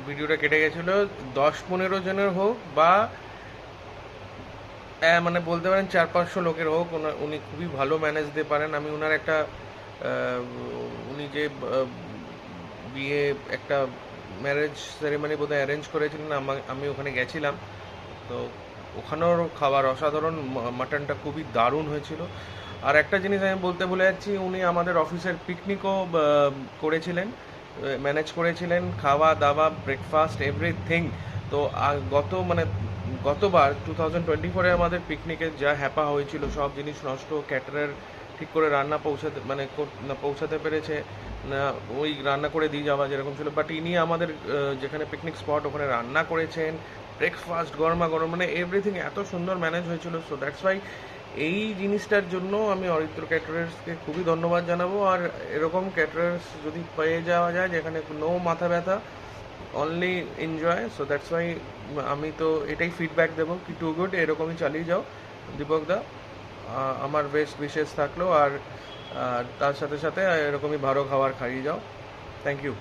ভিডিওটা কেটে গেছিলো। 10-15 জনের হোক বা মানে বলতে পারেন 400-500 লোকের হোক, উনি খুবই ভালো ম্যানেজ দিতে পারেন। আমি ওনার একটা আহ, উনি যে বিয়ে একটা ম্যারেজ সেরেমনি বোধহয় অ্যারেঞ্জ করেছিলেন, আমি ওখানে গেছিলাম। তো ওখানেও খাবার অসাধারণ, মাটনটা খুবই দারুণ হয়েছিল। আর একটা জিনিস আমি বলতে ভুলে যাচ্ছি, উনি আমাদের অফিসের পিকনিকও করেছিলেন, ম্যানেজ করেছিলেন, খাওয়া দাওয়া ব্রেকফাস্ট এভরিথিং। তো গতবার 2024-এ আমাদের পিকনিকে যা হ্যাপা হয়েছিল, সব জিনিস নষ্ট, ক্যাটারার ঠিক করে রান্না না পৌঁছাতে পেরেছে, না ওই রান্না করে দিয়ে যাওয়া যেরকম ছিল, বাট ইনি আমাদের যেখানে পিকনিক স্পট ওখানে রান্না করেছেন, ব্রেকফাস্ট গরমা গরম, মানে এভরিথিং এত সুন্দর ম্যানেজ হয়েছিল। সো দ্যাটস ওয়াই এই জিনিসটার জন্য আমি অরিত্র ক্যাটারার্সকে খুবই ধন্যবাদ জানাবো। আর এরকম ক্যাটারার্স যদি পেয়ে যাওয়া যায় যেখানে নো মাথা ব্যথা, only enjoy, so that's why আমি তো এটাই ফিডব্যাক দেবো কি টু গুড, এরকমই চালিয়ে যাও দীপক দা। আমার বেস্ট বিশেষ থাকলো। আর তার সাথে সাথে এরকমই ভালো খাবার খাইয়ে যাও। Thank you.